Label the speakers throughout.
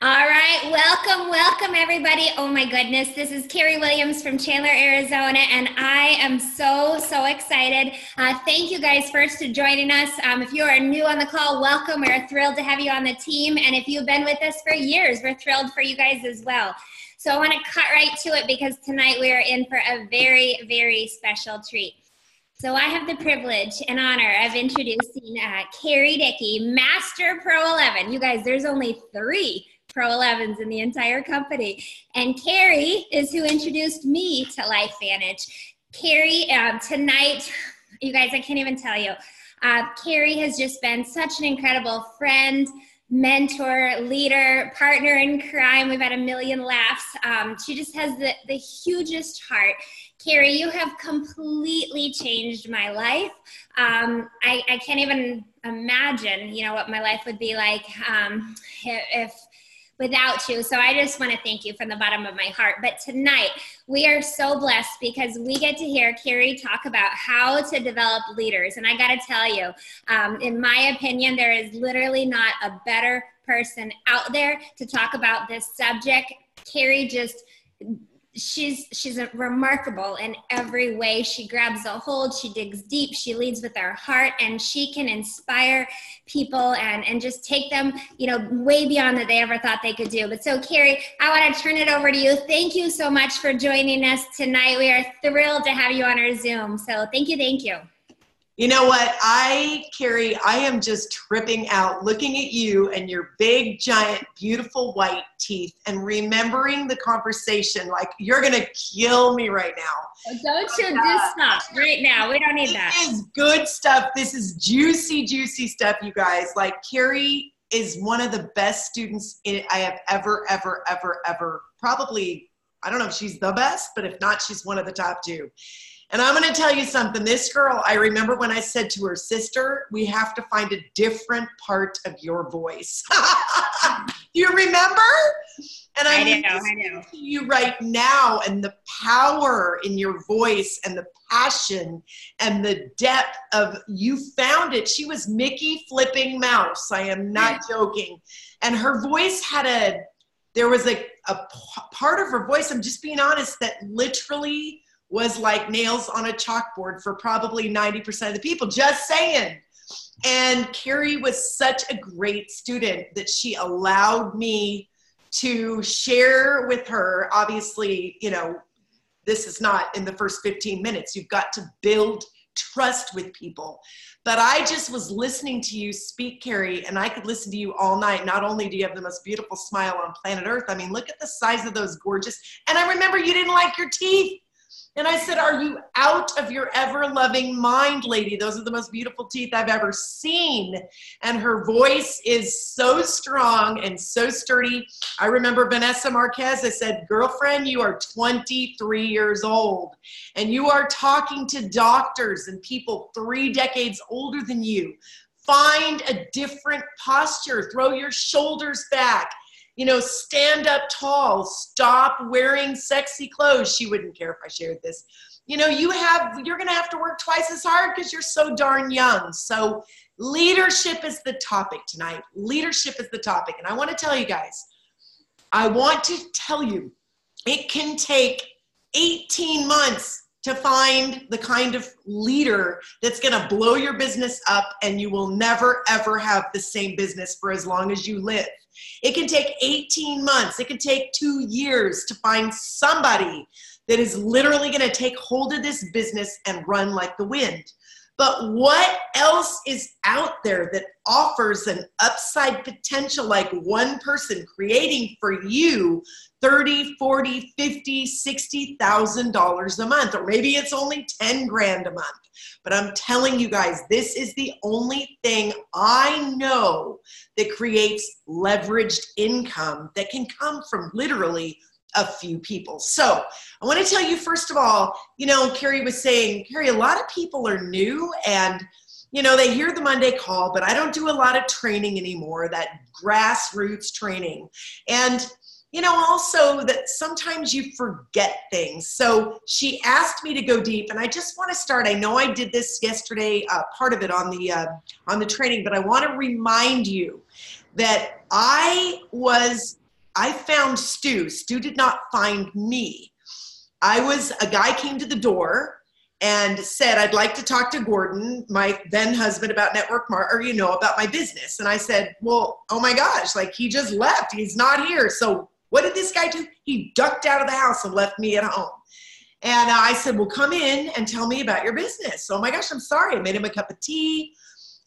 Speaker 1: All right, welcome everybody. Oh my goodness, this is Carrie Williams from Chandler, Arizona, and I am so excited. Thank you guys first for joining us. If you are new on the call, welcome. We're thrilled to have you on the team, and if you've been with us for years, we're thrilled for you guys as well. So I want to cut right to it because tonight we are in for a very special treat. So I have the privilege and honor of introducing Carrie Dickie, Master Pro 11. You guys, there's only 3 Pro 11s in the entire company. And Carrie is who introduced me to LifeVantage. Carrie, tonight, you guys, I can't even tell you. Carrie has just been such an incredible friend, mentor, leader, partner in crime. We've had a million laughs. She just has the hugest heart. Carrie, you have completely changed my life. I can't even imagine, what my life would be like if without you. So I just want to thank you from the bottom of my heart. But tonight, we are so blessed because we get to hear Carrie talk about how to develop leaders. And I got to tell you, in my opinion, there is literally not a better person out there to talk about this subject. Carrie just... She's remarkable in every way. She grabs a hold, she digs deep, she leads with her heart, and she can inspire people and just take them, way beyond that they ever thought they could do. But so, Carrie, I want to turn it over to you. Thank you so much for joining us tonight. We are thrilled to have you on our Zoom. So thank you.
Speaker 2: You know what, Carrie, I am just tripping out looking at you and your big, giant, beautiful white teeth and remembering the conversation. Like, you're going to kill me right now.
Speaker 1: Don't you just stop right now. We don't need that.
Speaker 2: This is good stuff. This is juicy stuff, you guys. Like, Carrie is one of the best students I have ever, probably, I don't know if she's the best, but if not, she's one of the top 2. And I'm going to tell you something. This girl, I remember when I said to her sister, we have to find a different part of your voice. Do you remember? And I'm listening to you right now, and the power in your voice and the passion and the depth of, you found it. She was Mickey flipping mouse. I am not joking. And her voice had there was a part of her voice, I'm just being honest, that literally was like nails on a chalkboard for probably 90% of the people, just saying. And Carrie was such a great student that she allowed me to share with her. Obviously, this is not in the first 15 minutes. You've got to build trust with people. But I just was listening to you speak, Carrie, and I could listen to you all night. Not only do you have the most beautiful smile on planet Earth, I mean, look at the size of those gorgeous, and I remember you didn't like your teeth. And I said, are you out of your ever-loving mind, lady? Those are the most beautiful teeth I've ever seen. And her voice is so strong and so sturdy. I remember Vanessa Marquez, I said, girlfriend, you are 23 years old. And you are talking to doctors and people 3 decades older than you. Find a different posture. Throw your shoulders back. Stand up tall, stop wearing sexy clothes. She wouldn't care if I shared this. You're going to have to work twice as hard because you're so darn young. So leadership is the topic tonight. Leadership is the topic. And I want to tell you guys, it can take 18 months to find the kind of leader that's going to blow your business up, and you will never, ever have the same business for as long as you live. It can take 18 months. It can take 2 years to find somebody that is literally going to take hold of this business and run like the wind. But what else is out there that offers an upside potential like one person creating for you $30, $40, $50, $60,000 a month, or maybe it's only 10 grand a month. But I'm telling you guys, this is the only thing I know that creates leveraged income that can come from literally a few people. So I want to tell you, first of all, Carrie was saying, Carrie, a lot of people are new and, they hear the Monday call, but I don't do a lot of training anymore, that grassroots training. And, also that sometimes you forget things. So she asked me to go deep, and I just want to start. I know I did this yesterday, part of it on the training, but I want to remind you that I was I found Stu. Stu did not find me. A guy came to the door and said, I'd like to talk to Gordon, my then husband, about about my business. And I said, well, oh my gosh, like he just left. He's not here. So what did this guy do? He ducked out of the house and left me at home. And I said, well, come in and tell me about your business. Oh my gosh, I'm sorry. I made him a cup of tea.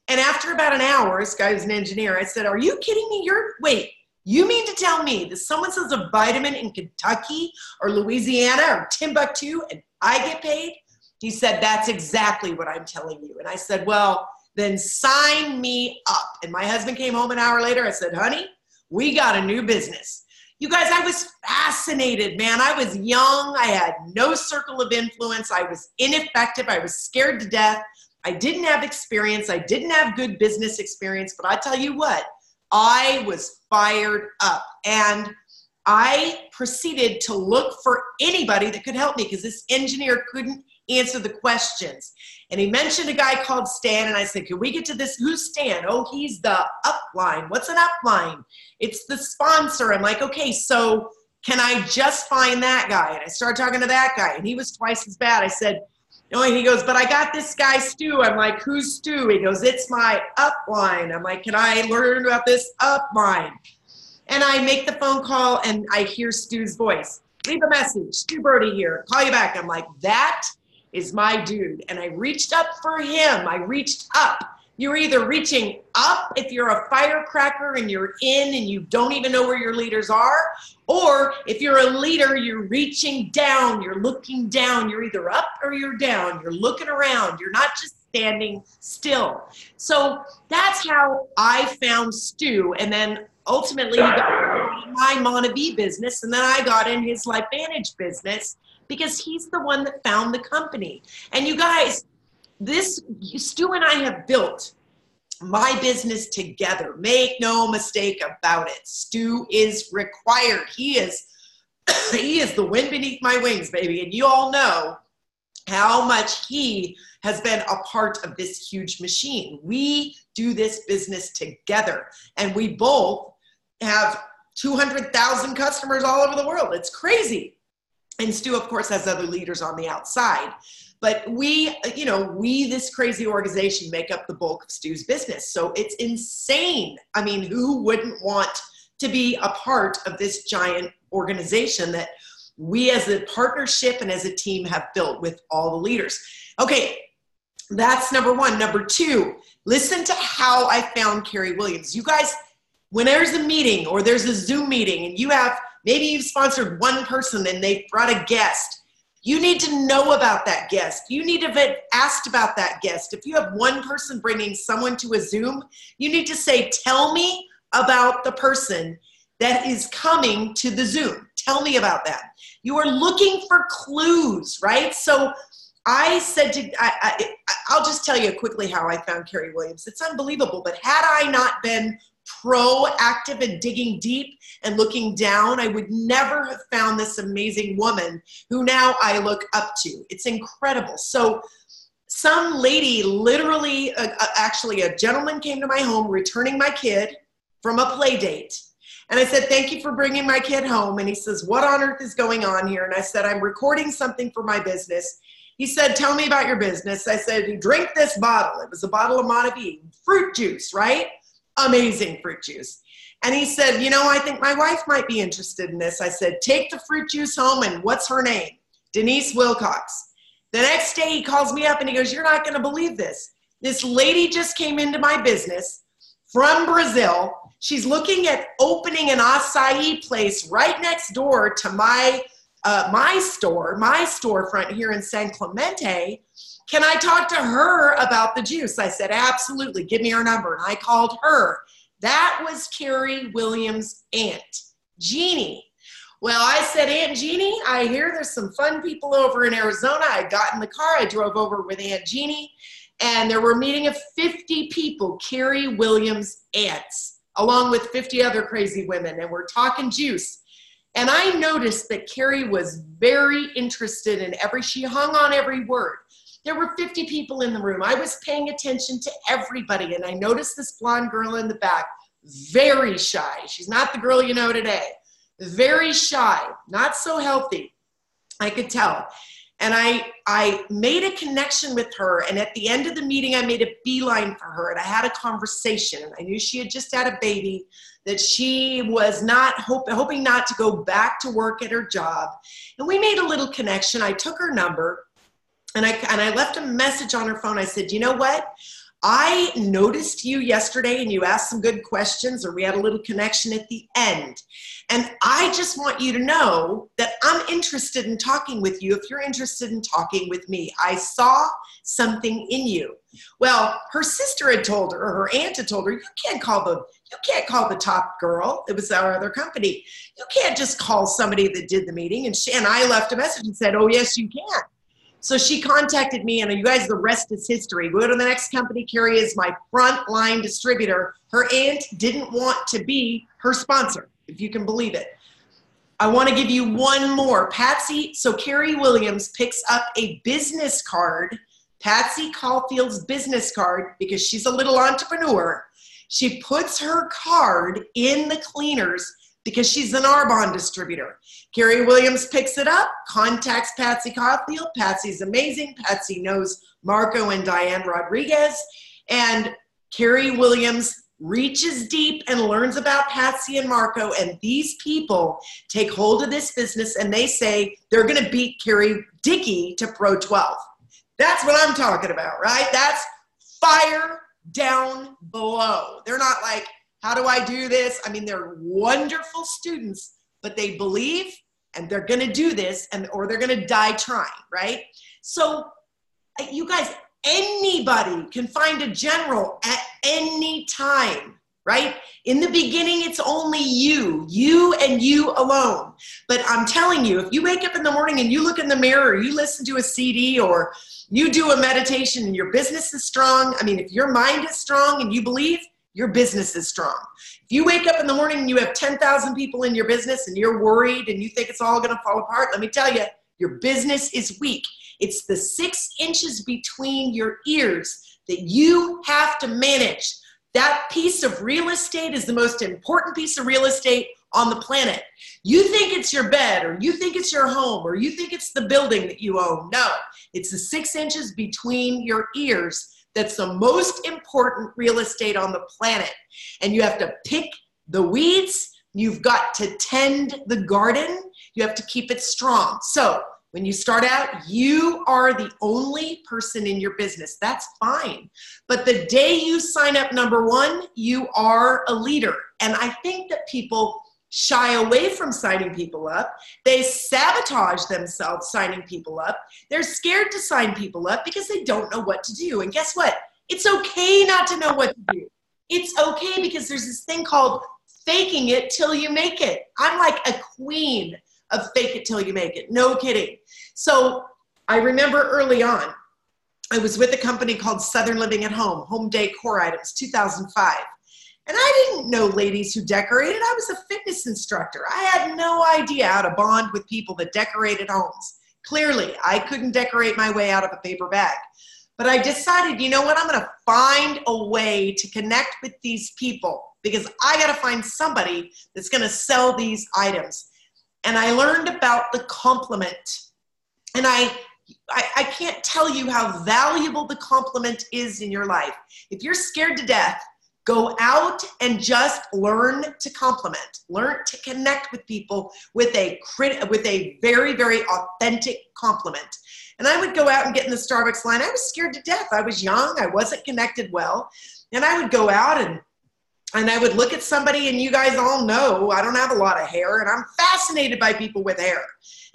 Speaker 2: And after about an hour, this guy was an engineer, I said, are you kidding me? Wait, you mean to tell me that someone sells a vitamin in Kentucky or Louisiana or Timbuktu and I get paid? He said, that's exactly what I'm telling you. And I said, well, then sign me up. And my husband came home an hour later. I said, honey, we got a new business. You guys, I was fascinated, man. I was young. I had no circle of influence. I was ineffective. I was scared to death. I didn't have experience. I didn't have good business experience. But I tell you what, I was fired up. And I proceeded to look for anybody that could help me because this engineer couldn't answer the questions. And he mentioned a guy called Stan, and I said, can we get to this? Who's Stan? Oh, he's the upline. What's an upline? It's the sponsor. I'm like, okay, so can I just find that guy? And I started talking to that guy, and he was twice as bad. I said, no, and he goes, but I got this guy, Stu. I'm like, who's Stu? He goes, it's my upline. I'm like, can I learn about this upline? And I make the phone call, and I hear Stu's voice. Leave a message. Stu Brody here. Call you back. I'm like, that is my dude. And I reached up for him. I reached up. You're either reaching up if you're a firecracker and you're in and you don't even know where your leaders are, or if you're a leader, you're reaching down, you're looking down, you're either up or you're down, you're looking around, you're not just standing still. So that's how I found Stu, and then ultimately he got in my Monavie business, and then I got in his LifeVantage business, because he's the one that found the company. And you guys, Stu and I have built my business together. Make no mistake about it. Stu is required. He is the wind beneath my wings, baby. And you all know how much he has been a part of this huge machine. We do this business together, and we both have 200,000 customers all over the world. It's crazy. And Stu, of course, has other leaders on the outside. But we, this crazy organization make up the bulk of Stu's business. So it's insane. I mean, who wouldn't want to be a part of this giant organization that we as a partnership and as a team have built with all the leaders? Okay, that's number one. Number two, listen to how I found Carrie Williams. You guys, when there's a meeting or there's a Zoom meeting and maybe you've sponsored one person and they've brought a guest, you need to know about that guest. You need to have asked about that guest. If you have one person bringing someone to a Zoom, you need to say, tell me about the person that is coming to the Zoom. Tell me about that. You are looking for clues, right? So I said I'll just tell you quickly how I found Carrie Williams. It's unbelievable, but had I not been proactive and digging deep and looking down, I would never have found this amazing woman who now I look up to. It's incredible. So some lady, literally, actually a gentleman came to my home returning my kid from a play date. And I said, thank you for bringing my kid home. And he says, what on earth is going on here? And I said, I'm recording something for my business. He said, tell me about your business. I said, you drink this bottle. It was a bottle of Monavie fruit juice, right? Amazing fruit juice. And he said, I think my wife might be interested in this. I said, take the fruit juice home, and what's her name? Denise Wilcox. The next day he calls me up and he goes, you're not going to believe this. This lady just came into my business from Brazil. She's looking at opening an acai place right next door to my storefront here in San Clemente. Can I talk to her about the juice? I said, absolutely. Give me her number. And I called her. That was Carrie Williams' aunt, Jeannie. Well, I said, Aunt Jeannie, I hear there's some fun people over in Arizona. I got in the car. I drove over with Aunt Jeannie, and there were a meeting of 50 people, Carrie Williams' aunts, along with 50 other crazy women, and we're talking juice. And I noticed that Carrie was very interested in she hung on every word. There were 50 people in the room. I was paying attention to everybody, and I noticed this blonde girl in the back, very shy. She's not the girl you know today. very shy, not so healthy. I could tell. And I made a connection with her. And at the end of the meeting, I made a beeline for her. And I had a conversation. And I knew she had just had a baby, that she was not hoping not to go back to work at her job. And we made a little connection. I took her number and I left a message on her phone. I said, you know what? I noticed you yesterday and you asked some good questions, or we had a little connection at the end. And I just want you to know that I'm interested in talking with you if you're interested in talking with me. I saw something in you. Well, her sister had told her, or her aunt had told her, you can't call the top girl. It was our other company. You can't just call somebody that did the meeting. And I left a message and said, oh, yes, you can. So she contacted me, and you guys, the rest is history. Go to the next company. Carrie is my frontline distributor. Her aunt didn't want to be her sponsor, if you can believe it. I want to give you one more. Patsy, so Carrie Williams picks up a business card, Patsy Caulfield's business card, because she's a little entrepreneur. She puts her card in the cleaners because she's an Arbonne distributor. Carrie Williams picks it up, contacts Patsy Caulfield. Patsy's amazing. Patsy knows Marco and Diane Rodriguez. And Carrie Williams reaches deep and learns about Patsy and Marco. And these people take hold of this business and they say they're going to beat Carrie Dickie to Pro 12. That's what I'm talking about, right? That's fire down below. They're not like, how do I do this? I mean, they're wonderful students, but they believe and they're going to do this, or they're going to die trying, right? So you guys, anybody can find a general at any time, right? In the beginning, it's only you and you alone. But I'm telling you, if you wake up in the morning and you look in the mirror, or you listen to a CD, or you do a meditation and your business is strong, I mean, if your mind is strong and you believe, your business is strong. If you wake up in the morning and you have 10,000 people in your business and you're worried and you think it's all going to fall apart, let me tell you, your business is weak. It's the 6 inches between your ears that you have to manage. That piece of real estate is the most important piece of real estate on the planet. You think it's your bed, or you think it's your home, or you think it's the building that you own. No, it's the 6 inches between your ears. That's the most important real estate on the planet. And you have to pick the weeds. You've got to tend the garden. You have to keep it strong. So when you start out, you are the only person in your business. That's fine. But the day you sign up, number one, you are a leader. And I think that people shy away from signing people up. They sabotage themselves signing people up. They're scared to sign people up because they don't know what to do. And guess what? It's okay not to know what to do. It's okay, because there's this thing called faking it till you make it. I'm like a queen of fake it till you make it. No kidding. So I remember early on, I was with a company called Southern Living at Home, Home Decor Items, 2005. And I didn't know ladies who decorated. I was a fitness instructor. I had no idea how to bond with people that decorated homes. Clearly, I couldn't decorate my way out of a paper bag. But I decided, you know what? I'm going to find a way to connect with these people, because I got to find somebody that's going to sell these items. And I learned about the compliment. And I can't tell you how valuable the compliment is in your life. If you're scared to death, go out and just learn to compliment. Learn to connect with people with a very, very authentic compliment. And I would go out and get in the Starbucks line. I was scared to death. I was young. I wasn't connected well. And I would go out and I would look at somebody, and you guys all know I don't have a lot of hair, and I'm fascinated by people with hair.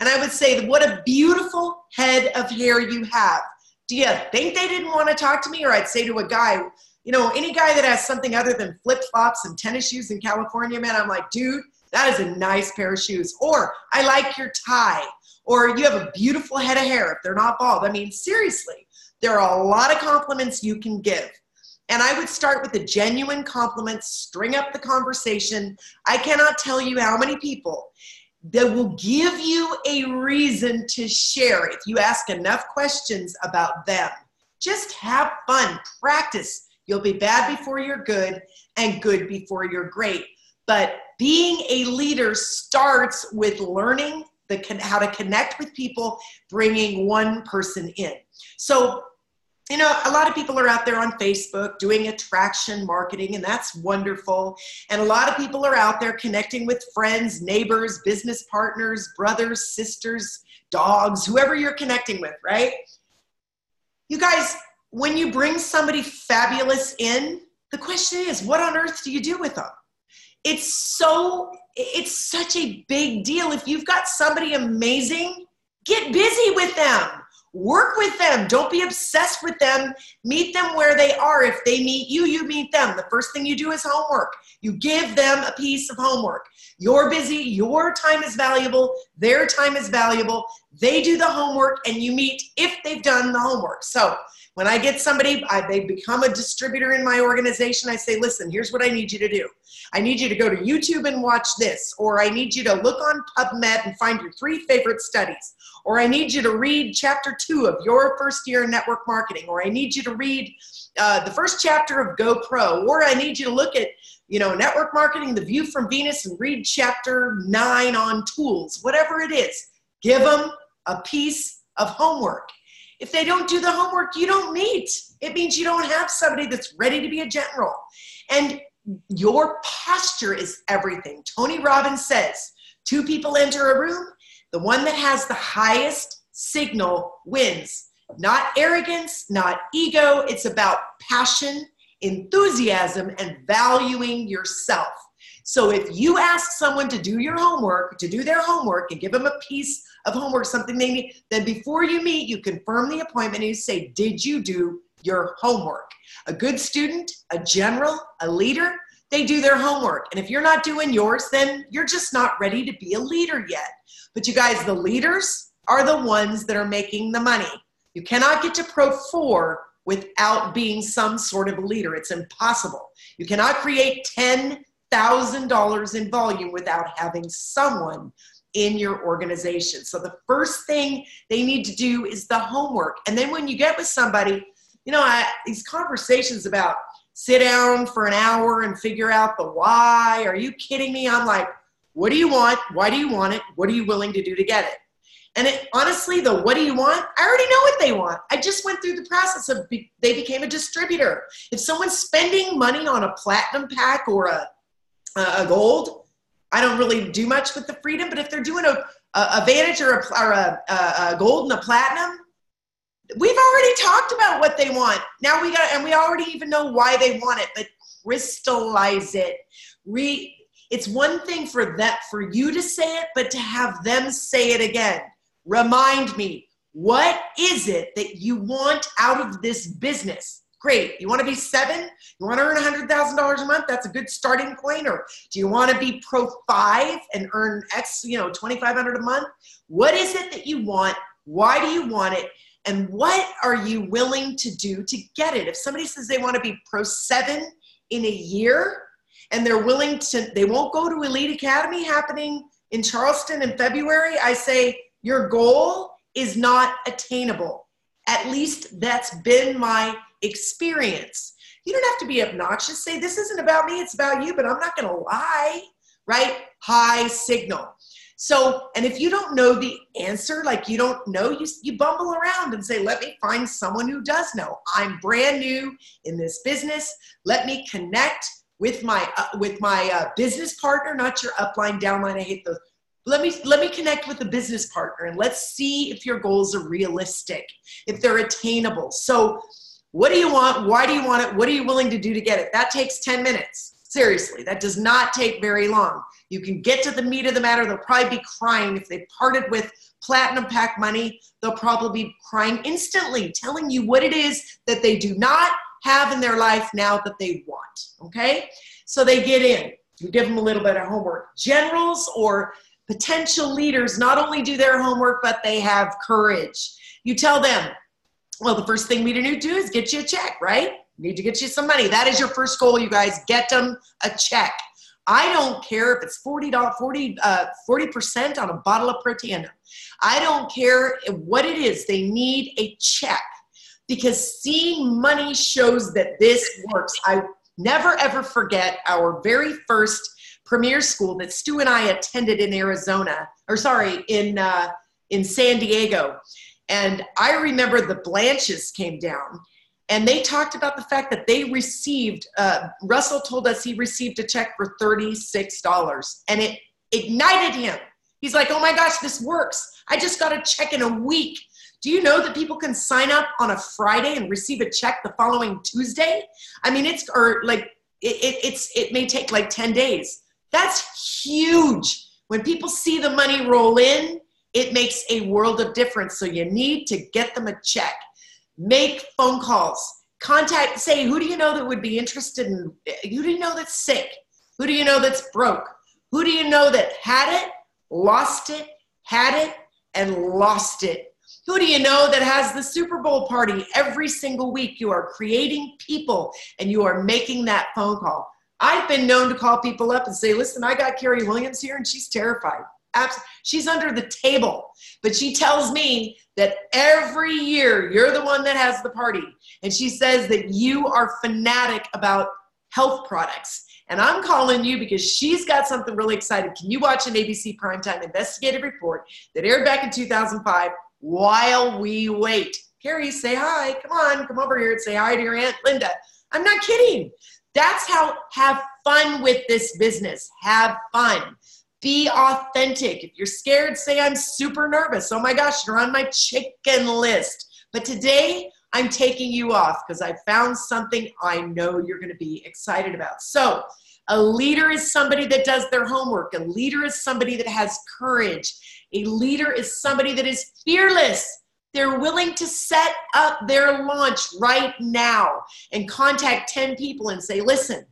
Speaker 2: And I would say, what a beautiful head of hair you have. Do you think they didn't want to talk to me? Or I'd say to a guy, you know, any guy that has something other than flip-flops and tennis shoes in California, man, I'm like, dude, that is a nice pair of shoes. Or I like your tie. Or you have a beautiful head of hair if they're not bald. I mean, seriously, there are a lot of compliments you can give. And I would start with a genuine compliment, string up the conversation. I cannot tell you how many people that will give you a reason to share if you ask enough questions about them. Just have fun, practice. You'll be bad before you're good, and good before you're great. But being a leader starts starts with learning how to connect with people, bringing one person in. So, you know, a lot of people are out there on Facebook doing attraction marketing, and that's wonderful. And a lot of people are out there connecting with friends, neighbors, business partners, brothers, sisters, dogs, whoever you're connecting with, right? You guys, when you bring somebody fabulous in, the question is, what on earth do you do with them? It's such a big deal. If you've got somebody amazing, get busy with them. Work with them. Don't be obsessed with them. Meet them where they are. If they meet you, you meet them. The first thing you do is homework. You give them a piece of homework. You're busy. Your time is valuable. Their time is valuable. They do the homework, and you meet if they've done the homework. So when I get somebody, they become a distributor in my organization, I say, listen, here's what I need you to do. I need you to go to YouTube and watch this, or I need you to look on PubMed and find your 3 favorite studies, or I need you to read chapter 2 of your first year in network marketing, or I need you to read the first chapter of GoPro, or I need you to look at, you know, network marketing, The View from Venus, and read chapter 9 on tools, whatever it is. Give them a piece of homework. If they don't do the homework, you don't meet. It means you don't have somebody that's ready to be a general. And your posture is everything. Tony Robbins says, 2 people enter a room, the one that has the highest signal wins. Not arrogance, not ego. It's about passion, enthusiasm, and valuing yourself. So if you ask someone to do your homework, to do their homework, and give them a piece of homework, something they need, then before you meet, you confirm the appointment and you say, did you do your homework? A good student, a general, a leader, they do their homework. And if you're not doing yours, then you're just not ready to be a leader yet. But you guys, the leaders are the ones that are making the money. You cannot get to Pro 4 without being some sort of a leader. It's impossible. You cannot create $10,000 in volume without having someone in your organization. So the first thing they need to do is the homework. And then when you get with somebody, you know, these conversations about sit down for an hour and figure out the why. Are you kidding me? I'm like, what do you want? Why do you want it? What are you willing to do to get it? And honestly, the what do you want? I already know what they want. I just went through the process of they became a distributor. If someone's spending money on a platinum pack or a gold, I don't really do much with the freedom, but if they're doing a Vantage or a gold and a platinum, we've already talked about what they want. Now we already even know why they want it, but crystallize it. It's one thing for you to say it, but to have them say it again. Remind me, what is it that you want out of this business? Great. You want to be 7? You want to earn $100,000 a month? That's a good starting point. Or do you want to be Pro 5 and earn X, $2,500 a month? What is it that you want? Why do you want it? And what are you willing to do to get it? If somebody says they want to be Pro 7 in a year and they're willing to, they won't go to Elite Academy happening in Charleston in February, I say your goal is not attainable. At least that's been my experience. You don't have to be obnoxious. Say, this isn't about me, it's about you, but I'm not going to lie, right? High signal. So, and if you don't know the answer, like you don't know, you bumble around and say, let me find someone who does know. I'm brand new in this business. Let me connect with my business partner, not your upline, downline. I hate those. Let me connect with the business partner and let's see if your goals are realistic, if they're attainable. So what do you want? Why do you want it? What are you willing to do to get it? That takes 10 minutes. Seriously, that does not take very long. You can get to the meat of the matter. They'll probably be crying. If they parted with platinum pack money, they'll probably be crying instantly, telling you what it is that they do not have in their life now that they want, okay? So they get in. You give them a little bit of homework. Generals or potential leaders not only do their homework, but they have courage. You tell them, well, the first thing we need to do is get you a check, right? We need to get you some money. That is your first goal, you guys. Get them a check. I don't care if it's 40% on a bottle of Protandim. I don't care what it is. They need a check because seeing money shows that this works. I never, ever forget our very first premier school that Stu and I attended in Arizona, or sorry, in San Diego. And I remember the Blanches came down and they talked about the fact that they received, Russell told us he received a check for $36 and it ignited him. He's like, oh my gosh, this works. I just got a check in a week. Do you know that people can sign up on a Friday and receive a check the following Tuesday? I mean, it may take like 10 days. That's huge. When people see the money roll in, it makes a world of difference. So you need to get them a check. Make phone calls. Contact, say, who do you know that would be interested in, who do you know that's sick? Who do you know that's broke? Who do you know that had it, lost it, had it, and lost it? Who do you know that has the Super Bowl party every single week? You are creating people and you are making that phone call. I've been known to call people up and say, listen, I got Carrie Williams here and she's terrified. She's under the table, but she tells me that every year you're the one that has the party. And she says that you are fanatic about health products. And I'm calling you because she's got something really exciting. Can you watch an ABC Primetime investigative report that aired back in 2005 while we wait? Carrie, say hi. Come on, come over here and say hi to your Aunt Linda. I'm not kidding. That's how, have fun with this business. Have fun. Be authentic. If you're scared, say I'm super nervous. Oh my gosh, you're on my chicken list. But today, I'm taking you off because I found something I know you're going to be excited about. So a leader is somebody that does their homework. A leader is somebody that has courage. A leader is somebody that is fearless. They're willing to set up their launch right now and contact 10 people and say, listen,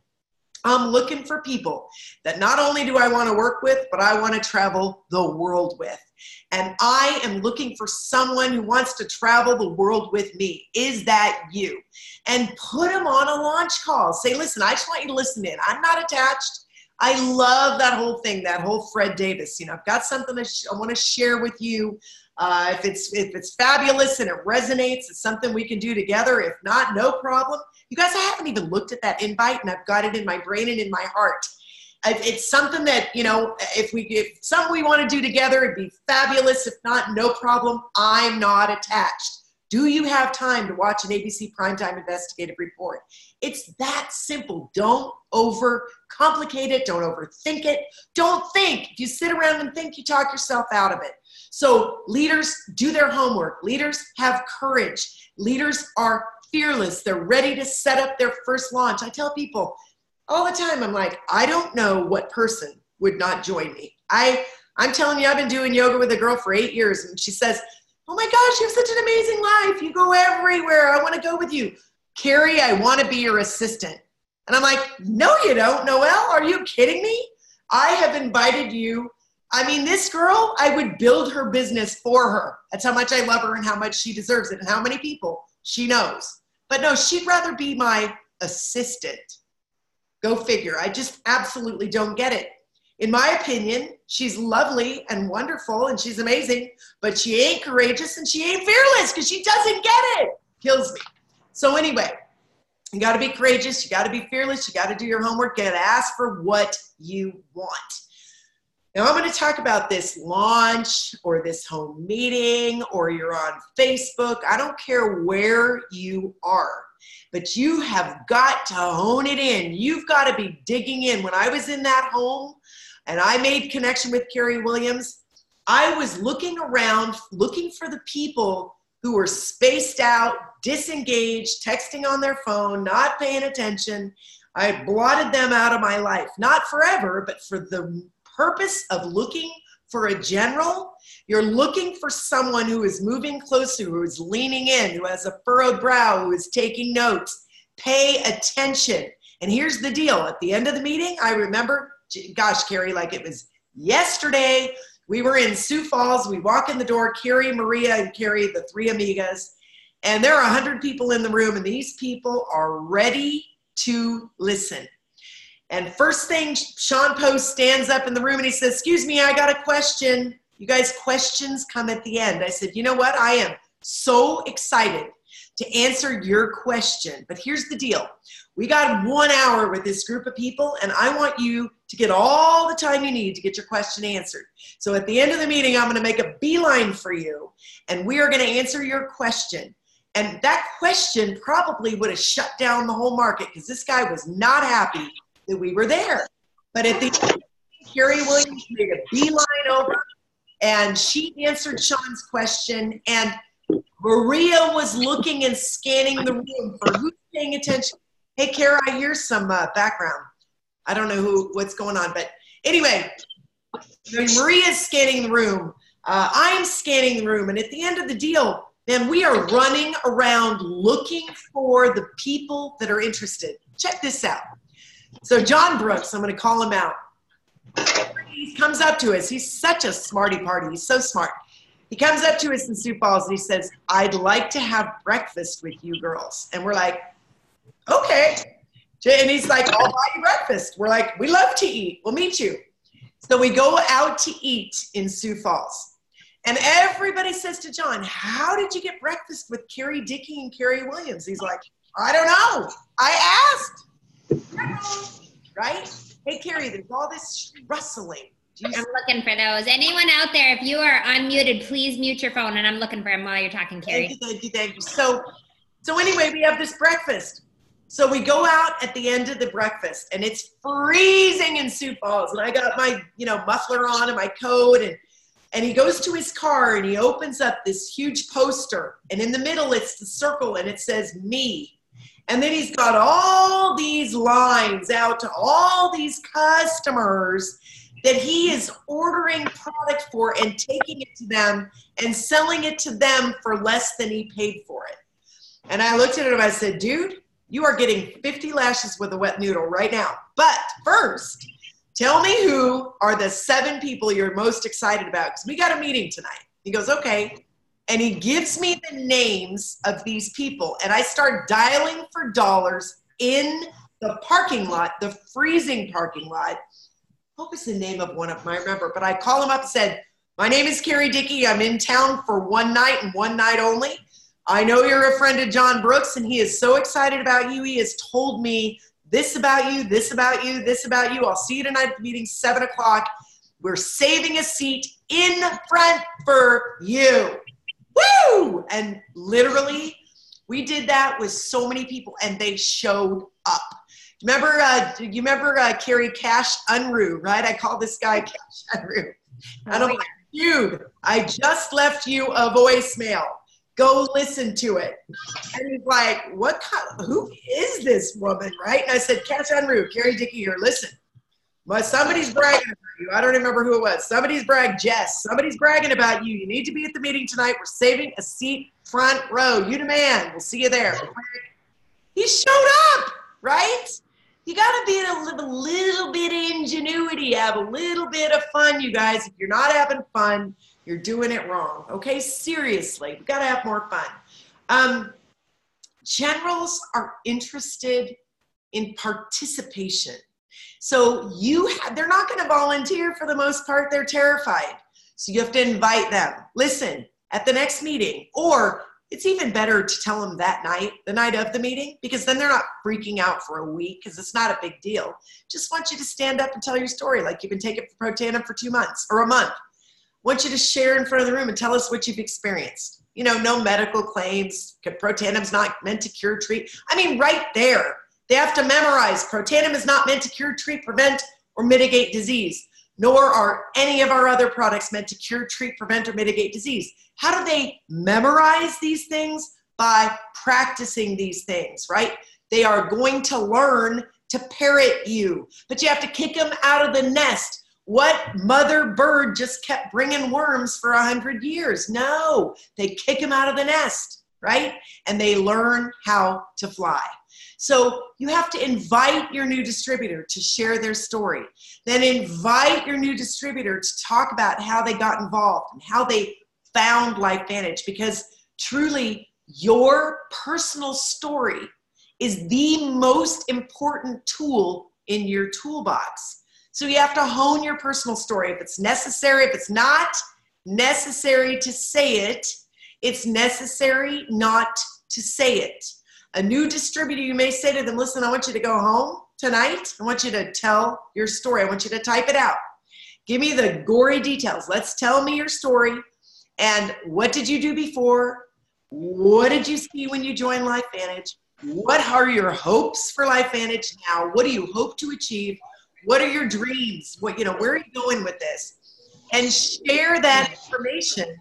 Speaker 2: I'm looking for people that not only do I want to work with, but I want to travel the world with. And I am looking for someone who wants to travel the world with me. Is that you? And put them on a launch call. Say, listen, I just want you to listen in. I'm not attached. I love that whole thing, that whole Fred Davis. You know, I've got something I want to share with you. If it's fabulous and it resonates, it's something we can do together. If not, no problem. You guys, I haven't even looked at that invite and I've got it in my brain and in my heart. It's something that, you know, if something we want to do together, it'd be fabulous. If not, no problem. I'm not attached. Do you have time to watch an ABC Primetime investigative report? It's that simple. Don't overcomplicate it. Don't overthink it. Don't think. If you sit around and think, you talk yourself out of it. So leaders do their homework. Leaders have courage. Leaders are fearless. They're ready to set up their first launch. I tell people all the time, I'm like, I don't know what person would not join me. I'm telling you, I've been doing yoga with a girl for 8 years, and she says, oh my gosh, you have such an amazing life. You go everywhere. I want to go with you. Carrie, I want to be your assistant. And I'm like, no, you don't, Noelle. Are you kidding me? I have invited you. I mean, this girl, I would build her business for her. That's how much I love her and how much she deserves it and how many people she knows. But no, she'd rather be my assistant. Go figure. I just absolutely don't get it. In my opinion, she's lovely and wonderful and she's amazing, but she ain't courageous and she ain't fearless because she doesn't get it. Kills me. So anyway, you got to be courageous. You got to be fearless. You got to do your homework and ask for what you want. Now I'm going to talk about this launch or this home meeting or you're on Facebook. I don't care where you are, but you have got to hone it in. You've got to be digging in. When I was in that home and I made connection with Carrie Williams, I was looking around, looking for the people who were spaced out, disengaged, texting on their phone, not paying attention. I had blotted them out of my life, not forever, but for the purpose of looking for a general. You're looking for someone who is moving closer, who is leaning in, who has a furrowed brow, who is taking notes. Pay attention. And here's the deal. At the end of the meeting, I remember, gosh, Carrie, like it was yesterday. We were in Sioux Falls. We walk in the door, Carrie, Maria, and Carrie, the three amigas. And there are 100 people in the room, and these people are ready to listen. And first thing, Sean Post stands up in the room and he says, excuse me, I got a question. You guys, questions come at the end. I said, you know what? I am so excited to answer your question. But here's the deal. we got 1 hour with this group of people, and I want you to get all the time you need to get your question answered. So at the end of the meeting, I'm going to make a beeline for you, and we are going to answer your question. And that question probably would have shut down the whole market because this guy was not happy that we were there. But at the end, Carrie Williams made a beeline over, and she answered Sean's question, and Maria was looking and scanning the room for who's paying attention. Hey, Kara, I hear some background. I don't know what's going on, but anyway, Maria's scanning the room. I'm scanning the room, and at the end of the deal, then we are running around looking for the people that are interested. Check this out. So John Brooks, I'm going to call him out. He comes up to us. He's such a smarty party. He's so smart. He comes up to us in Sioux Falls and he says, I'd like to have breakfast with you girls. And we're like, okay. And he's like, I'll buy you breakfast. We're like, we love to eat. We'll meet you. So we go out to eat in Sioux Falls. And everybody says to John, how did you get breakfast with Carrie Dickie and Carrie Williams? He's like, I don't know. I asked. Right? Hey, Carrie, there's all this rustling.
Speaker 1: I'm looking for those. Anyone out there, if you are unmuted, please mute your phone. And I'm looking for them while you're talking, Carrie.
Speaker 2: Thank you. So anyway, we have this breakfast. So we go out at the end of the breakfast, and it's freezing in Sioux Falls. And I got my, muffler on and my coat, and he goes to his car and he opens up this huge poster, and in the middle it's the circle and it says me. And then he's got all these lines out to all these customers that he is ordering product for and taking it to them and selling it to them for less than he paid for it. And I looked at him and I said, dude, you are getting 50 lashes with a wet noodle right now. But first, tell me who are the 7 people you're most excited about, because we got a meeting tonight. He goes, okay. And he gives me the names of these people, and I start dialing for dollars in the parking lot, the freezing parking lot. What was the name of one of them? I remember, but I call him up and said, my name is Carrie Dickie. I'm in town for one night and one night only. I know you're a friend of John Brooks, and he is so excited about you. He has told me this about you, this about you, this about you. I'll see you tonight at the meeting, 7 o'clock. We're saving a seat in front for you. Woo! And literally, we did that with so many people, and they showed up. You remember Carrie Cash Unruh, right? I call this guy Cash Unruh. I don't like, dude, I just left you a voicemail. Go listen to it. And he's like, who is this woman, right? And I said, Cash Unruh, Carrie Dickie here, listen. But somebody's bragging about you. I don't remember who it was. Somebody's bragging about you. You need to be at the meeting tonight. We're saving a seat front row. You the man. We'll see you there. He showed up, right? You got to be a little bit of ingenuity, have a little bit of fun, you guys. If you're not having fun, you're doing it wrong, okay? Seriously, we got to have more fun. Generals are interested in participation. So they're not going to volunteer for the most part. They're terrified. So you have to invite them. Listen, at the next meeting, or it's even better to tell them that night, the night of the meeting, because then they're not freaking out for a week because it's not a big deal. Just want you to stand up and tell your story like you've been taking Protandim for 2 months or a month. Want you to share in front of the room and tell us what you've experienced. No medical claims. Protandim's not meant to cure, treat. I mean, right there. They have to memorize. Protandim is not meant to cure, treat, prevent, or mitigate disease. Nor are any of our other products meant to cure, treat, prevent, or mitigate disease. How do they memorize these things? By practicing these things, right? They are going to learn to parrot you, but you have to kick them out of the nest. What mother bird just kept bringing worms for 100 years? No, they kick them out of the nest, right? And they learn how to fly. So you have to invite your new distributor to share their story. Then invite your new distributor to talk about how they got involved and how they found LifeVantage, because truly your personal story is the most important tool in your toolbox. So you have to hone your personal story. If it's necessary, if it's not necessary to say it, it's necessary not to say it. A new distributor, you may say to them, listen, I want you to go home tonight. I want you to tell your story. I want you to type it out. Give me the gory details. Let's tell me your story. And what did you do before? What did you see when you joined LifeVantage? What are your hopes for LifeVantage now? What do you hope to achieve? What are your dreams? Where are you going with this? And share that information.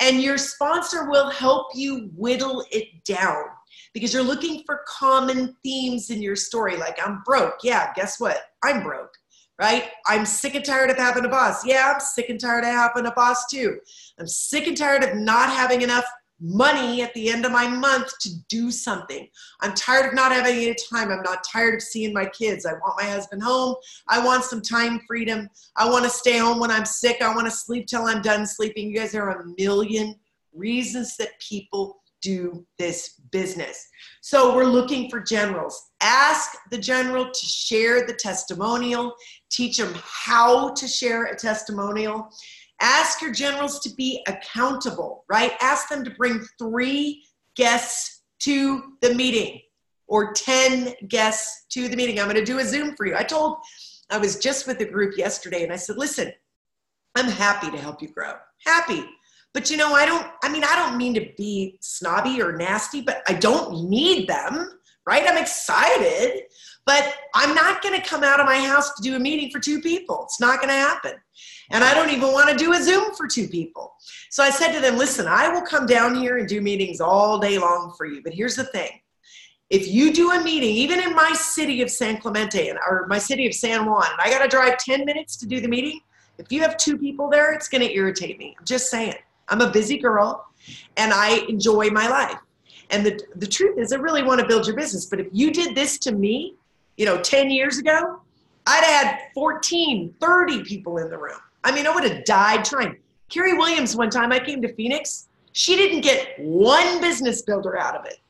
Speaker 2: And your sponsor will help you whittle it down, because you're looking for common themes in your story. Like, I'm broke. Yeah, guess what? I'm broke, right? I'm sick and tired of having a boss. Yeah, I'm sick and tired of having a boss too. I'm sick and tired of not having enough money at the end of my month to do something. I'm tired of not having any time. I'm not tired of seeing my kids. I want my husband home. I want some time freedom. I want to stay home when I'm sick. I want to sleep till I'm done sleeping. You guys, there are a million reasons that people do this business. So we're looking for generals. Ask the general to share the testimonial. Teach them how to share a testimonial. Ask your generals to be accountable, right? Ask them to bring 3 guests to the meeting or 10 guests to the meeting. I'm going to do a Zoom for you. I was just with the group yesterday and I said, listen, I'm happy to help you grow. Happy. But I don't mean to be snobby or nasty, but I don't need them, right? I'm excited, but I'm not going to come out of my house to do a meeting for 2 people. It's not going to happen. And I don't even want to do a Zoom for 2 people. So I said to them, listen, I will come down here and do meetings all day long for you. But here's the thing. If you do a meeting, even in my city of San Clemente or my city of San Juan, and I got to drive 10 minutes to do the meeting, if you have 2 people there, it's going to irritate me. I'm just saying. I'm a busy girl and I enjoy my life. And the truth is, I really want to build your business. But if you did this to me, 10 years ago, I'd had 14, 30 people in the room. I would have died trying. Carrie Williams, one time I came to Phoenix, she didn't get 1 business builder out of it.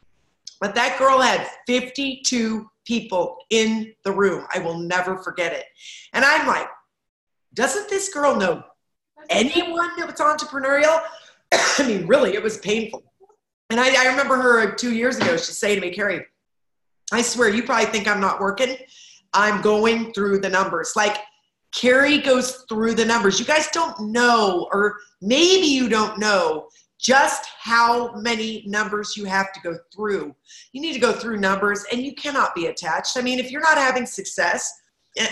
Speaker 2: But that girl had 52 people in the room. I will never forget it. And I'm like, doesn't this girl know anyone that was entrepreneurial? Really, it was painful. And I remember her 2 years ago, she'd say to me, Carrie, I swear, you probably think I'm not working. I'm going through the numbers. Like, Carrie goes through the numbers. You guys don't know, or maybe you don't know, just how many numbers you have to go through. You need to go through numbers, and you cannot be attached. If you're not having success,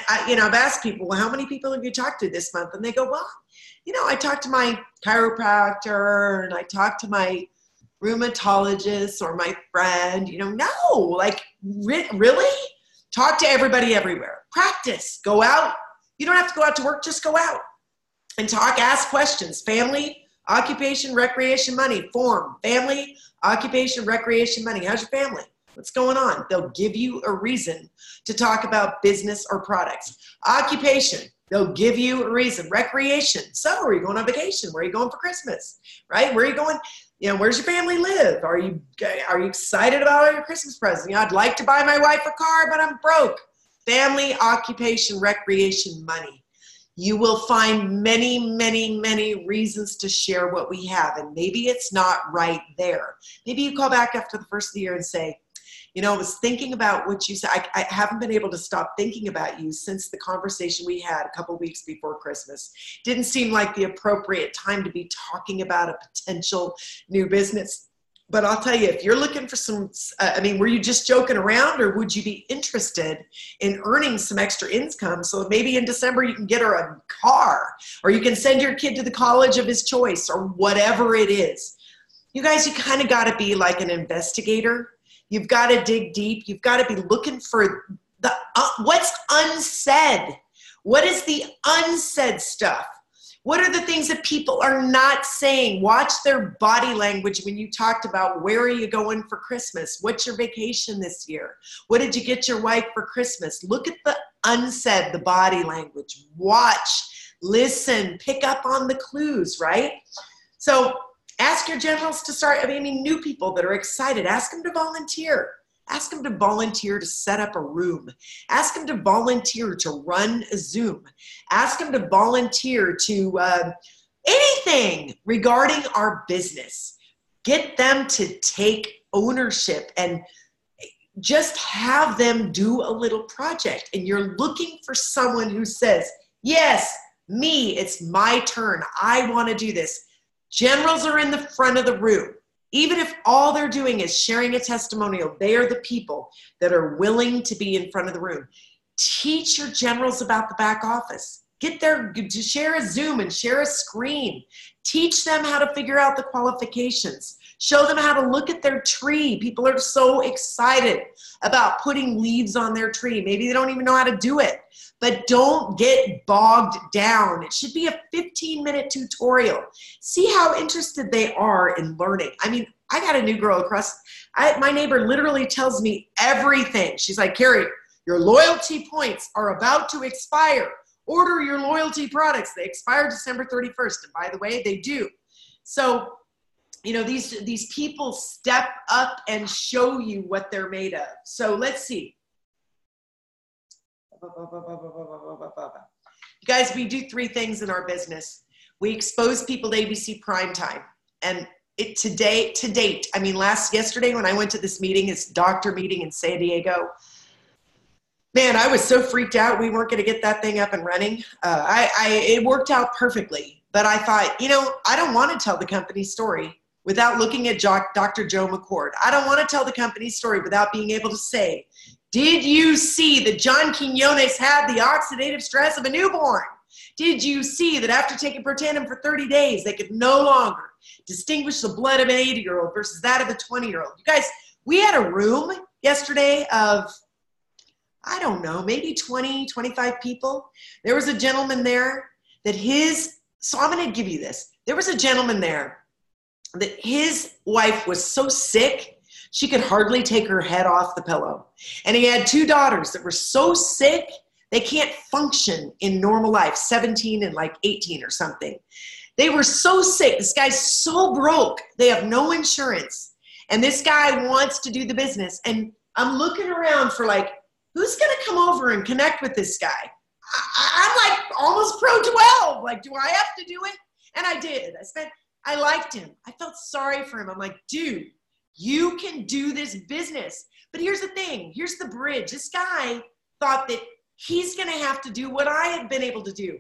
Speaker 2: I've asked people, well, how many people have you talked to this month? And they go, well, I talked to my chiropractor and I talked to my rheumatologist or my friend. No, like, really? Talk to everybody everywhere. Practice. Go out. You don't have to go out to work. Just go out and talk. Ask questions. Family, occupation, recreation, money. Form. Family, occupation, recreation, money. How's your family? What's going on? They'll give you a reason to talk about business or products. Occupation. They'll give you a reason. Recreation. So, are you going on vacation? Where are you going for Christmas? Right? Where are you going? Where's your family live? Are you excited about all your Christmas presents? I'd like to buy my wife a car, but I'm broke. Family, occupation, recreation, money. You will find many, many, many reasons to share what we have. And maybe it's not right there. Maybe you call back after the first of the year and say, I was thinking about what you said. I haven't been able to stop thinking about you since the conversation we had a couple weeks before Christmas. Didn't seem like the appropriate time to be talking about a potential new business. But I'll tell you, if you're looking for some, were you just joking around, or would you be interested in earning some extra income so maybe in December you can get her a car, or you can send your kid to the college of his choice, or whatever it is? You guys, you kind of got to be like an investigator. You've got to dig deep. You've got to be looking for the what's unsaid. What is the unsaid stuff? What are the things that people are not saying? Watch their body language when you talked about where are you going for Christmas? What's your vacation this year? What did you get your wife for Christmas? Look at the unsaid, the body language. Watch, listen, pick up on the clues, right? So ask your generals to start, new people that are excited. Ask them to volunteer. Ask them to volunteer to set up a room. Ask them to volunteer to run a Zoom. Ask them to volunteer to anything regarding our business. Get them to take ownership and just have them do a little project, and you're looking for someone who says, yes, me, it's my turn. I want to do this. Generals are in the front of the room. Even if all they're doing is sharing a testimonial, they are the people that are willing to be in front of the room. Teach your generals about the back office. Get there to share a Zoom and share a screen. Teach them how to figure out the qualifications. Show them how to look at their tree. People are so excited about putting leaves on their tree. Maybe they don't even know how to do it, but don't get bogged down. It should be a 15-minute tutorial. See how interested they are in learning. I mean, I got a new girl across. My neighbor literally tells me everything. She's like, Carrie, your loyalty points are about to expire. Order your loyalty products. They expire December 31st. And by the way, they do. So, you know, these people step up and show you what they're made of. So let's see. You guys, we do 3 things in our business. We expose people to ABC primetime. And to date, I mean, yesterday when I went to this meeting, this doctor meeting in San Diego, man, I was so freaked out we weren't going to get that thing up and running. It worked out perfectly. But I thought, you know, I don't want to tell the company story without looking at Dr. Joe McCord. I don't want to tell the company story without being able to say, did you see that John Quinones had the oxidative stress of a newborn? Did you see that after taking Protandim for 30 days, they could no longer distinguish the blood of an 80-year-old versus that of a 20-year-old? You guys, we had a room yesterday of, I don't know, maybe 20, 25 people. There was a gentleman there that so I'm going to give you this. There was a gentleman there that his wife was so sick, she could hardly take her head off the pillow. And he had 2 daughters that were so sick, they can't function in normal life, 17 and like 18 or something. They were so sick. This guy's so broke. They have no insurance. And this guy wants to do the business. And I'm looking around for like, who's going to come over and connect with this guy? I'm like almost pro 12. Like, do I have to do it? And I did. I liked him. I felt sorry for him. I'm like, dude, you can do this business. But here's the thing. Here's the bridge. This guy thought that he's going to have to do what I had been able to do.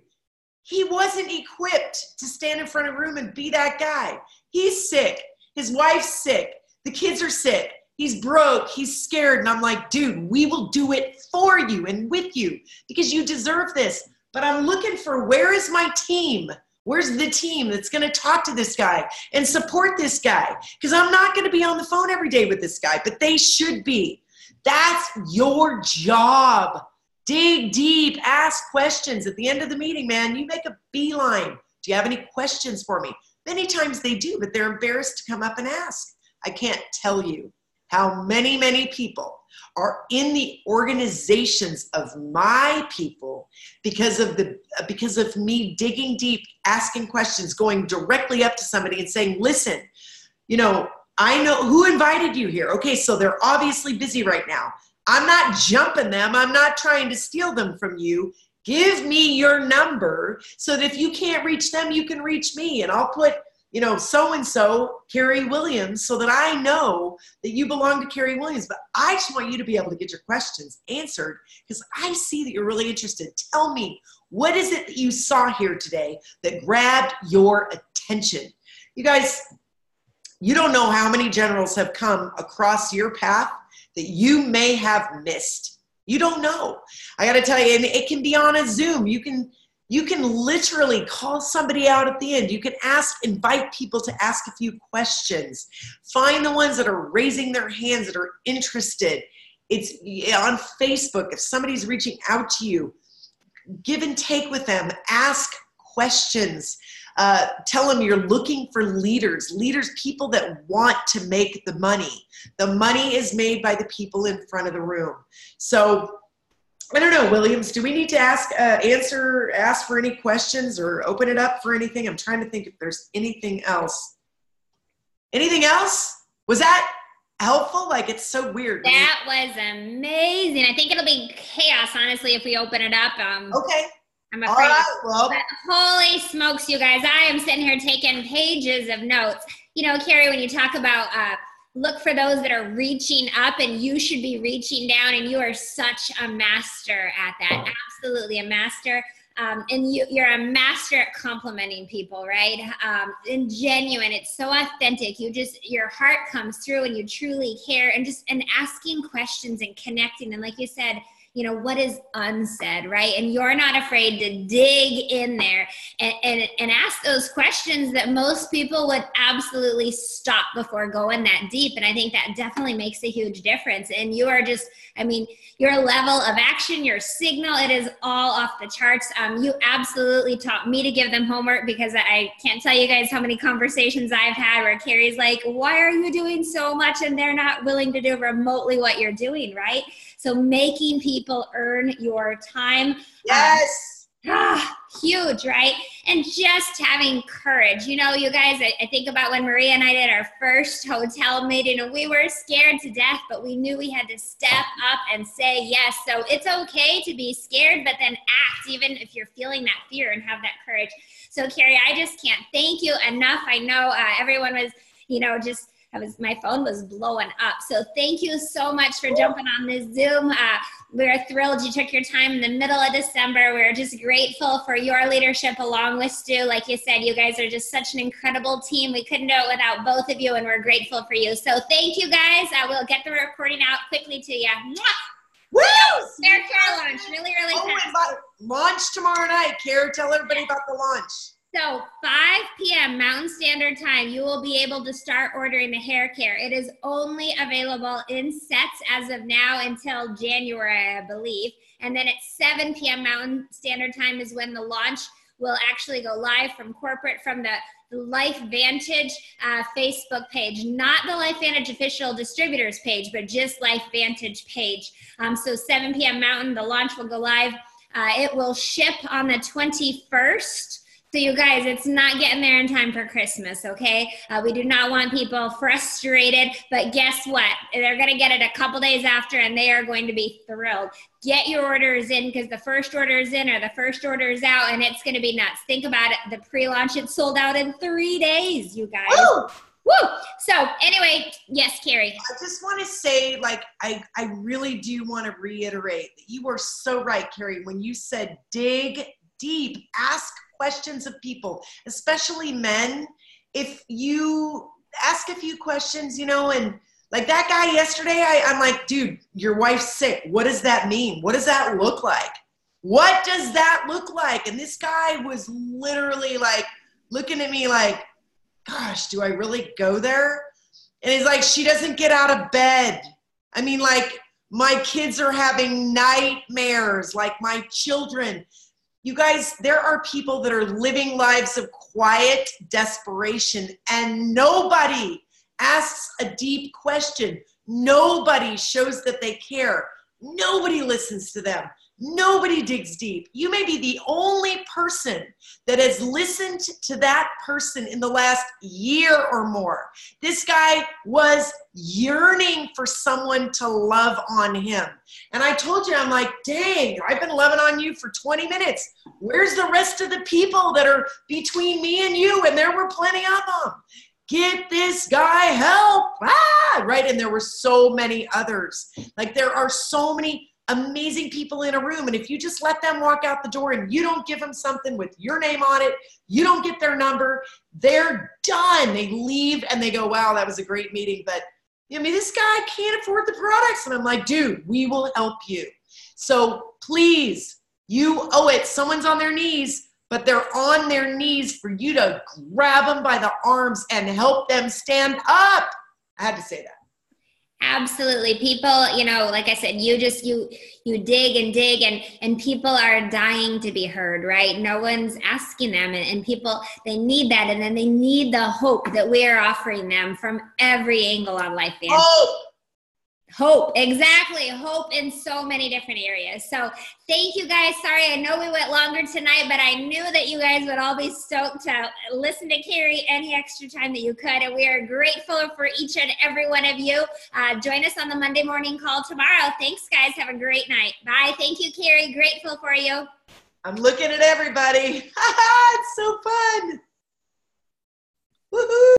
Speaker 2: He wasn't equipped to stand in front of a room and be that guy. He's sick. His wife's sick. The kids are sick. He's broke. He's scared. And I'm like, dude, we will do it for you and with you because you deserve this. But I'm looking for, where is my team? Where's the team that's going to talk to this guy and support this guy? Because I'm not going to be on the phone every day with this guy, but they should be. That's your job. Dig deep, ask questions. At the end of the meeting, man, you make a beeline. Do you have any questions for me? Many times they do, but they're embarrassed to come up and ask. I can't tell you how many people are in the organizations of my people because of me digging deep, asking questions, going directly up to somebody and saying, listen, you know, I know who invited you here. Okay, so they're obviously busy right now. I'm not jumping them. I'm not trying to steal them from you. Give me your number so that if you can't reach them, you can reach me. And I'll put, you know, so-and-so, Carrie Williams, so that I know that you belong to Carrie Williams. But I just want you to be able to get your questions answered because I see that you're really interested. Tell me, what is it that you saw here today that grabbed your attention? You guys, you don't know how many generals have come across your path that you may have missed. You don't know. I got to tell you, and it can be on a Zoom. You can literally call somebody out at the end. You can invite people to ask a few questions. Find the ones that are raising their hands, that are interested. It's on Facebook. If somebody's reaching out to you, give and take with them. Ask questions. Tell them you're looking for leaders, people that want to make the money. The money is made by the people in front of the room. So I don't know, Williams, do we need to ask for any questions or open it up for anything? I'm trying to think if there's anything else. Anything else? Was that helpful? Like, it's so weird.
Speaker 1: That was amazing. I think it'll be chaos, honestly, if we open it up.
Speaker 2: Okay.
Speaker 1: I'm afraid.
Speaker 2: All right, well.
Speaker 1: Holy smokes, you guys. I am sitting here taking pages of notes. You know, Carrie, when you talk about look for those that are reaching up, and you should be reaching down, and you are such a master at that. Absolutely a master. And you're a master at complimenting people, right? And genuine. It's so authentic. Your heart comes through and you truly care, and asking questions and connecting. And like you said, what is unsaid, right? And you're not afraid to dig in there and ask those questions that most people would absolutely stop before going that deep. And I think that definitely makes a huge difference. And you are just, your level of action, your signal, it is all off the charts. You absolutely taught me to give them homework, because I can't tell you guys how many conversations I've had where Carrie's like, why are you doing so much? And they're not willing to do remotely what you're doing, right? So making people earn your time.
Speaker 2: Yes.
Speaker 1: Huge, right? And just having courage. You guys, I think about when Maria and I did our first hotel meeting, and we were scared to death, but we knew we had to step up and say yes. So it's okay to be scared, but then act, even if you're feeling that fear, and have that courage. So Carrie, I just can't thank you enough. I know everyone was, my phone was blowing up. So thank you so much for jumping on this Zoom. We're thrilled you took your time in the middle of December. We're just grateful for your leadership along with Stu. Like you said, you guys are just such an incredible team. We couldn't do it without both of you, and we're grateful for you. So thank you guys. We'll get the recording out quickly to you.
Speaker 2: Woo!
Speaker 1: Fair Care launch, really, really fast.
Speaker 2: Launch tomorrow night. Carrie, tell everybody about the launch.
Speaker 1: So 5 p.m. Mountain Standard Time, you will be able to start ordering the hair care. It is only available in sets as of now until January, I believe. And then at 7 p.m. Mountain Standard Time is when the launch will actually go live from corporate, from the Life Vantage Facebook page, not the Life Vantage official distributors page, but just Life Vantage page. So 7 p.m. Mountain, the launch will go live. It will ship on the 21st. So you guys, it's not getting there in time for Christmas, okay? We do not want people frustrated, but guess what? They're gonna get it a couple days after, and they are going to be thrilled. Get your orders in, because the first order is in or the first order is out, and it's gonna be nuts. Think about it, the pre-launch, it sold out in 3 days, you guys.
Speaker 2: Woo!
Speaker 1: Woo! So anyway, yes, Carrie.
Speaker 2: I just want to say, I really do want to reiterate that you were so right, Carrie, when you said dig deep, ask questions of people, especially men. If you ask a few questions, and like that guy yesterday, I'm like, dude, your wife's sick. What does that mean? What does that look like? What does that look like? And this guy was literally like looking at me like, gosh, do I really go there? And he's like, she doesn't get out of bed. My kids are having nightmares, like my children. You guys, there are people that are living lives of quiet desperation, and nobody asks a deep question. Nobody shows that they care. Nobody listens to them. Nobody digs deep. You may be the only person that has listened to that person in the last year or more. This guy was yearning for someone to love on him. And I told you, I'm like, dang, I've been loving on you for 20 minutes. Where's the rest of the people that are between me and you? And there were plenty of them. Get this guy help. Right? And there were so many others. Like, there are so many amazing people in a room, and if you just let them walk out the door and you don't give them something with your name on it, you don't get their number, they're done. They leave and they go, wow, that was a great meeting, but this guy can't afford the products. And I'm like, dude, we will help you. So please, you owe it. Someone's on their knees, but they're on their knees for you to grab them by the arms and help them stand up. I had to say that.
Speaker 1: Absolutely. People, like I said, you dig and dig, and people are dying to be heard, right? No one's asking them, and people, they need that. And then they need the hope that we are offering them from every angle on Life Vantage. Hope, exactly. Hope in so many different areas. So thank you guys. Sorry, I know we went longer tonight, but I knew that you guys would all be stoked to listen to Carrie any extra time that you could. And we are grateful for each and every one of you. Join us on the Monday morning call tomorrow. Thanks, guys. Have a great night. Bye. Thank you, Carrie. Grateful for you.
Speaker 2: I'm looking at everybody. It's so fun. Woohoo.